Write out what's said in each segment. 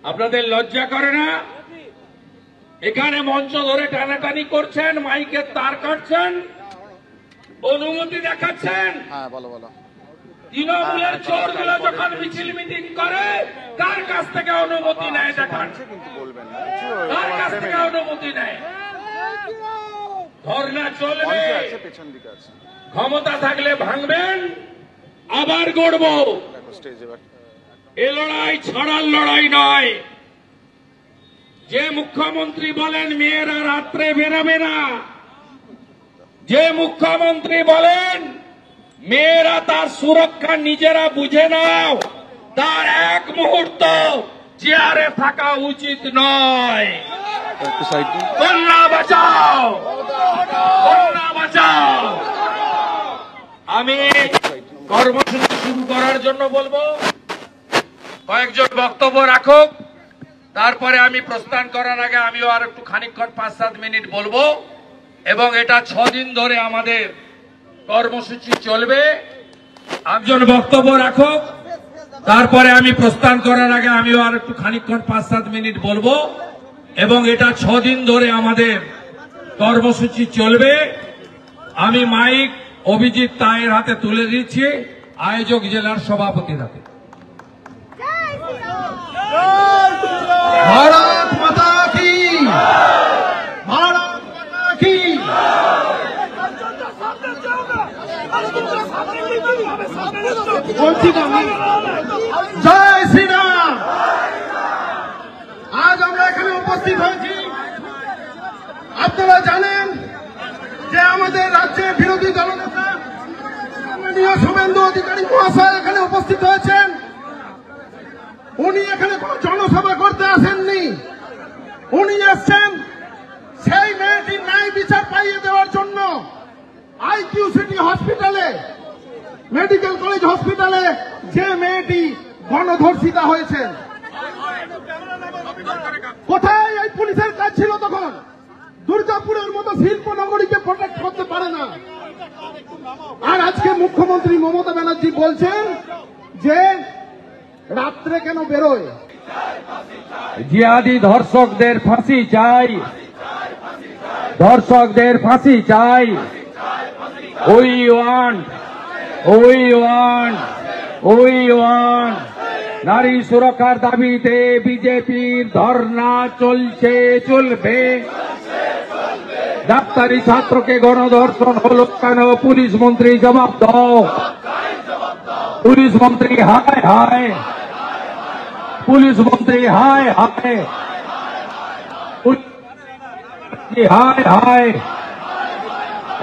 আপনাদের লজ্জা করে না? এখানে মঞ্চ ধরে টানাটানি করছেন, মাইকের তার কাটছেন, অনুমতি দেখাচ্ছেন। তৃণমূলের চোরগুলো যখন মিছিল মিটিং করে কার কাছ থেকে অনুমতি নেয় দেখান, কার কাছ থেকে অনুমতি নেয়? ধর্ণা চলবে, ক্ষমতা থাকলে ভাঙবেন, আবার গড়ব। এ লড়াই ছাড়ার লড়াই নয়। যে মুখ্যমন্ত্রী বলেন মেয়েরা রাত্রে বেরোবে না, যে মুখ্যমন্ত্রী বলেন মেয়েরা তার সুরক্ষা নিজেরা বুঝে নাও, তার এক মুহূর্ত চেয়ারে থাকা উচিত নয়। কন্যা বাঁচাও, কন্যা বাঁচাও। আমি কর্মসূচি শুরু করার জন্য বলবো, কয়েকজন বক্তব্য রাখুক, তারপরে আমি প্রস্থান করার আগে আমিও আর একটু খানিকক্ষণ 5-7 মিনিট বলবো। এবং এটা 6 দিন ধরে আমাদের কর্মসূচি চলবে। একজন বক্তব্য রাখুক, তারপরে আমি প্রস্থান করার আগে আমিও আর একটু খানিকক্ষণ 5-7 মিনিট বলবো। এবং এটা 6 দিন ধরে আমাদের কর্মসূচি চলবে। আমি মাইক অভিজিৎ তায়ের হাতে তুলে দিচ্ছি, আয়োজক জেলার সভাপতির হাতে। भारत माता की, भारत माता की। জয় শ্রীরাম। আজ আমরা এখানে উপস্থিত হয়েছি, আপনারা জানেন যে আমাদের রাজ্যের বিরোধী দলনেতা মাননীয় শুভেন্দু অধিকারী মহাশয় এখানে উপস্থিত হয়েছেন। উনি এখানে কোন জনসভা করতে আসেননি, উনি এসছেন সেই মেয়েটির ন্যায় বিচার পাইয়ে দেওয়ার জন্য। আইকিউ সিটি হসপিটালে, মেডিকেল কলেজ হসপিটালে যে মেয়েটি গণধর্ষিতা হয়েছেন, কোথায় এই পুলিশের কাজ ছিল তখন? দুর্গাপুরের মতো শিল্প নগরীকে প্রোটেক্ট করতে পারে না। আর আজকে মুখ্যমন্ত্রী মমতা ব্যানার্জি বলছেন যে রাত্রে কেন বেরোয়? জিহাদি ধর্ষকদের ফাঁসি চাই, ধর্ষকদের ফাঁসি চাই। We want, we want, we want. নারী সুরক্ষার দাবিতে বিজেপির ধর্ণা চলছে, চলবে। ডাক্তারি ছাত্রকে গণধর্ষণ হলো কেন? পুলিশ মন্ত্রী জবাব দাও। পুলিশ মন্ত্রী হায় হায়, পুলিশ মন্ত্রী হায় হায়, হায় হায়।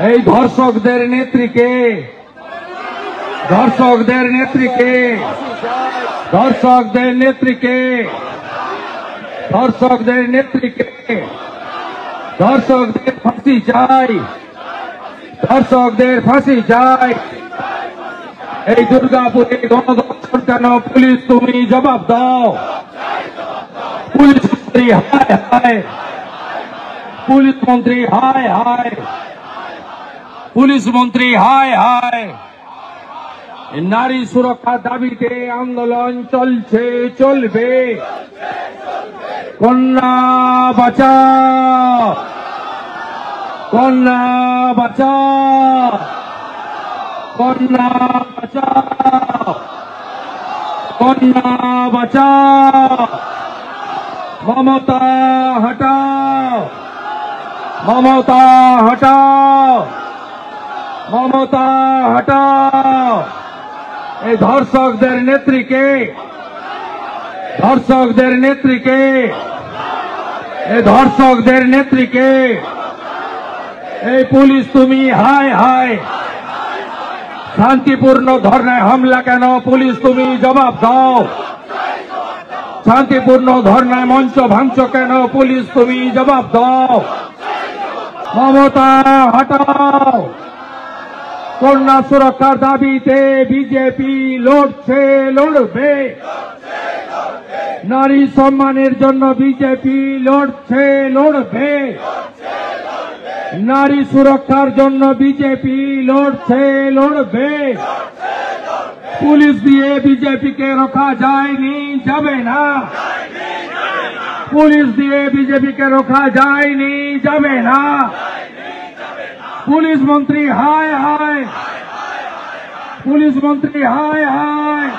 এই ধর্ষকদের নেত্রীকে, ধর্ষকদের নেত্রীকে, ধর্ষকদের নেত্রীকে, ধর্ষকদের নেত্রীকে, ধর্ষকদের ফাঁসি চাই, ধর্ষকদের ফাঁসি চাই। এই দুর্গাপুরে গণধর্ষণ কেন? পুলিশ তুমি জবাব দাও। পুলিশ মন্ত্রী হায় হায়, পুলিশ মন্ত্রী হায় হায়, পুলিশ মন্ত্রী হায় হায়। নারী সুরক্ষার দাবিতে আন্দোলন চলছে, চলবে। কন্যা বাঁচাও, কন্যা বাঁচাও, কন্যা বাঁচাও, কন্যা বাঁচাও। মমতা হটাও, মমতা হটাও, মমতা হটাও। এই ধর্ষকদের নেত্রীকে, ধর্ষকদের নেত্রীকে, এই ধর্ষকদের নেত্রীকে। এই পুলিশ তুমি হায় হায়। শান্তিপূর্ণ ধর্নায় হামলা কেন? পুলিশ তুমি জবাব দাও। শান্তিপূর্ণ ধর্নায় মঞ্চ ভাঙছ কেন? পুলিশ তুমি জবাব দাও। মমতা হটাও। কন্যা সুরক্ষার দাবিতে বিজেপি লড়ছে, লড়বে। নারী সম্মানের জন্য বিজেপি লড়ছে, লড়বে। নারী সুরক্ষার জন্য বিজেপি লড়ছে, লড়বে। পুলিশ দিয়ে বিজেপিকে রোকা যায়নি, যাবে না। পুলিশ দিয়ে বিজেপিকে রোখা যায়নি, যাবে না। পুলিশ মন্ত্রী হায় হায়, পুলিশ মন্ত্রী হায় হায়,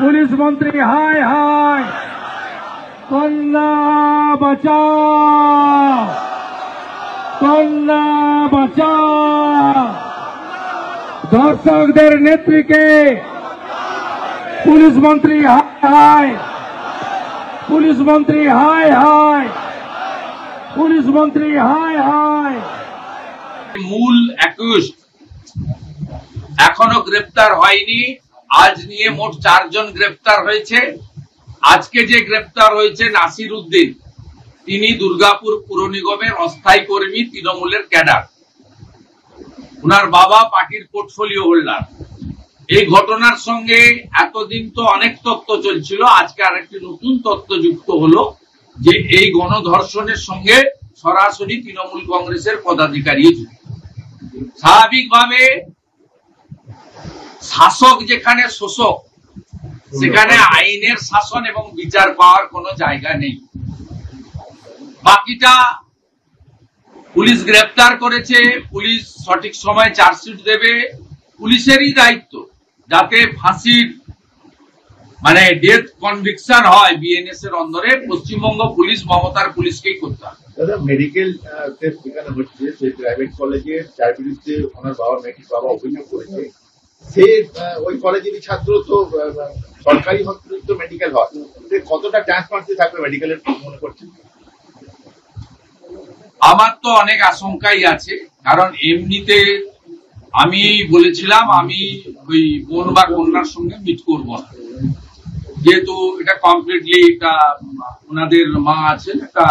পুলিশ মন্ত্রী হায় হায়। কন্যা বাঁচাও, কন্যা বাঁচাও। দর্শকদের নেত্রীকে পুলিশ মন্ত্রী হায় হায়, পুলিশ মন্ত্রী হায় হায়, পুলিশ মন্ত্রী হায় হায়। মূল অ্যাকিউজড এখনো গ্রেপ্তার হয়নি। আজ নিয়ে মোট 4 জন গ্রেপ্তার হয়েছে। আজকে যে গ্রেপ্তার হয়েছে নাসির উদ্দিন, তিনি দুর্গাপুর পুর নিগমের অস্থায়ী কর্মী, তৃণমূলের ক্যাডার। উনার বাবা পার্টির পোর্টফোলিও হোল্ডার। এই ঘটনার সঙ্গে এতদিন তো অনেক তথ্য চলছিল, আজকে আরেকটি নতুন তথ্য যুক্ত হলো যে এই গণধর্ষণের সঙ্গে সরাসরি তৃণমূল কংগ্রেসের পদাধিকারী যুক্ত। স্বাভাবিকভাবে শাসক যেখানে শোষক, সেখানে আইনের শাসন এবং বিচার পাওয়ার কোনো জায়গা নেই। বাকিটা পুলিশ গ্রেপ্তার করেছে, পুলিশ সঠিক সময় চার্জশিট দেবে। পুলিশেরই দায়িত্ব যাতে ফাঁসির মানে ডেথ কনভিকশন হয় বিএনএস এর অন্দরে। পশ্চিমবঙ্গ পুলিশ মমতার পুলিশকেই করতে হবে। দাদা, মেডিকেল টেস্ট যেখানে হচ্ছে সেই প্রাইভেট কলেজে যার বিরুদ্ধে ওনার বাবা অভিযোগ করেছে, সে ওই কলেজেরই ছাত্র, তো সরকারি হসপিটাল তো মেডিকেল হয়, কতটা ট্রান্সপারেন্সি থাকবে মেডিকেলের মনে করছেন? আমার তো অনেক আশঙ্কাই আছে, কারণ এমনিতে আমি বলেছিলাম আমি ওই বোন বা কন্যার সঙ্গে মিট করব না, যেহেতু এটা কমপ্লিটলি এটা ওনাদের মা আছেন, একটা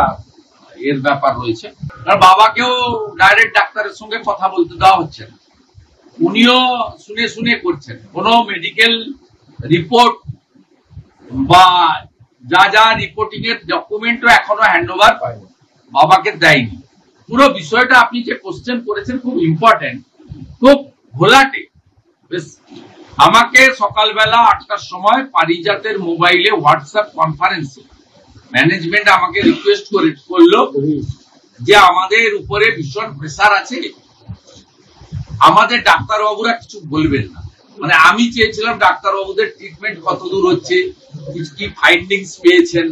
এর ব্যাপার রয়েছে। আর বাবাকেও ডাইরেক্ট ডাক্তারের সঙ্গে কথা বলতে দেওয়া হচ্ছে না, উনিও শুনে শুনে করছেন। কোনো মেডিকেল রিপোর্ট বা যা যা রিপোর্টিং এর ডকুমেন্টও এখনো হ্যান্ডওভার বাবাকে দেয়নি। পুরো বিষয়টা আপনি যে কোশ্চেন করেছেন খুব ইম্পর্টেন্ট, খুব ঘোলাটে। আমাকে সকালবেলা 8টার সময় পারিজাতের মোবাইলে হোয়াটসঅ্যাপ কনফারেন্সে ম্যানেজমেন্ট আমাকে রিকোয়েস্ট করলো যে আমাদের উপরে ভীষণ প্রেসার আছে, আমাদের ডাক্তারবাবুরা কিছু বলবেন না। মানে আমি চেয়েছিলাম ডাক্তারবাবুদের ট্রিটমেন্ট কতদূর হচ্ছে, কি ফাইন্ডিংস পেয়েছেন,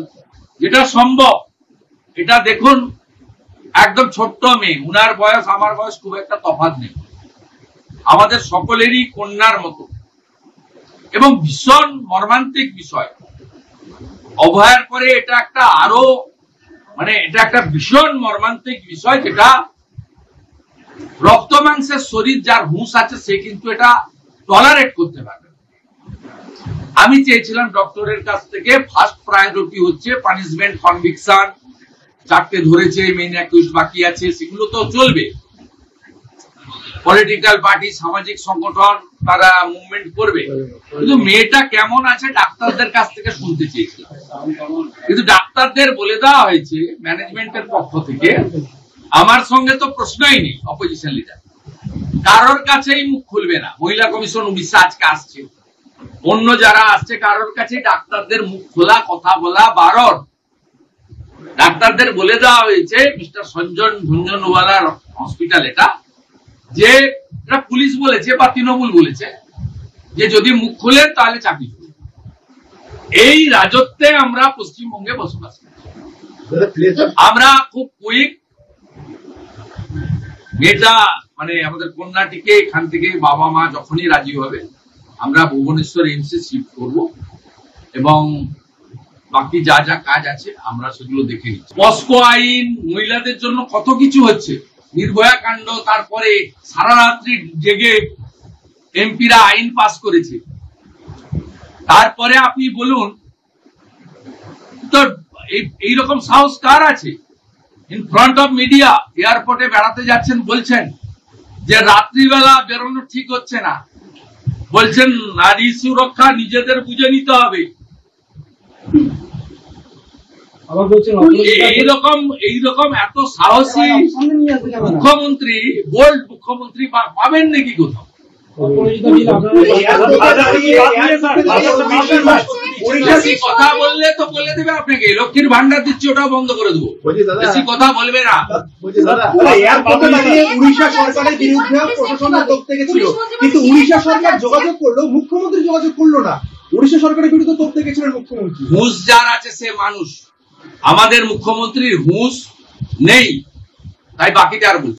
যেটা সম্ভব। এটা দেখুন, একদম ছোট্ট মেয়ে, উনার বয়স আমার বয়স খুব একটা তফাৎ নেই, আমাদের সকলেরই কন্যার মতো, এবং ভীষণ মর্মান্তিক বিষয়। অভয়ার পরে এটা একটা আরো মানে এটা একটা ভীষণ মর্মান্তিক বিষয়, যেটা রক্ত মাংসের শরীর যার হুঁশ আছে সে কিন্তু এটা টলারেট করতে পারবে। আমি চেয়েছিলাম ডক্টরের কাছ থেকে ফার্স্ট প্রায়োরিটি হচ্ছে পানিশমেন্ট, কনভিকশন। 4টে ধরেছে, মেইন অ্যাকিউজ বাকি আছে, সেগুলো তো চলবে। পলিটিক্যাল পার্টি, সামাজিক সংগঠন তারা মুভমেন্ট করবে, কিন্তু মেয়েটা কেমন আছে ডাক্তারদের কাছ থেকে শুনতে চেয়েছিলাম। কিন্তু ডাক্তারদের বলে দেওয়া হয়েছে ম্যানেজমেন্টের পক্ষ থেকে, আমার সঙ্গে তো প্রশ্নই নেই, অপোজিশন লিডার কারোর কাছেই মুখ খুলবে না। মহিলা কমিশন উড়িষ্যা আজকে আসছে, অন্য যারা আসছে কারোর কাছে ডাক্তারদের মুখ খোলা, কথা বলা বারণ। ডাক্তারদের বলে দেওয়া হয়েছে মিস্টার সঞ্জন ঝুনঝুনওয়ালার হসপিটাল এটা, যে এটা পুলিশ বলেছে বা তৃণমূল বলেছে যে যদি মুখ খুলেন তাহলে চাকরি করবে। এই রাজত্বে আমরা পশ্চিমবঙ্গে বসবাস করি। আমরা খুব কুইক, মেয়েটা মানে আমাদের কন্যাটিকে এখান থেকে বাবা মা যখনই রাজি হবে আমরা ভুবনেশ্বর এইমসে শিফট করব, এবং বাকি যা যা কাজ আছে আমরা সেগুলো দেখে নিচ্ছি। পস্কো আইন, মহিলাদের জন্য কত কিছু হচ্ছে, নির্ভয়া কাণ্ড, তারপরে সারা রাত্রি জেগে এমপিরা আইন পাস করেছে। তারপরে আপনি বলুন তো এইরকম সাহস কার আছে? ইন ফ্রন্ট অফ মিডিয়া এয়ারপোর্টে বেড়াতে যাচ্ছেন, বলছেন যে রাত্রিবেলা বেরোনো ঠিক হচ্ছে না, বলছেন নারী সুরক্ষা নিজেদের বুঝে নিতে হবে। এইরকম এত সাহসী মুখ্যমন্ত্রী, বোল্ড মুখ্যমন্ত্রী পাবেন নাকি কোথাও? বেশি কথা বললে তো বলে দেবে আপনাকে লক্ষ্মীর ভান্ডার দিচ্ছি ওটাও বন্ধ করে দেবো। বেশি কথা বলবে না। উড়িষ্যা সরকারের বিরুদ্ধে প্রশাসনের তরফ থেকে ছিল, কিন্তু উড়িষ্যা সরকার যোগাযোগ করলো, মুখ্যমন্ত্রী যোগাযোগ করলো না। উড়িষ্যা সরকারের বিরুদ্ধে তরফ থেকে ছিলেন মুখ্যমন্ত্রী। হুঁশ যার আছে সে মানুষ, আমাদের মুখ্যমন্ত্রীর হুঁশ নেই, তাই বাকিটা আর বলছি।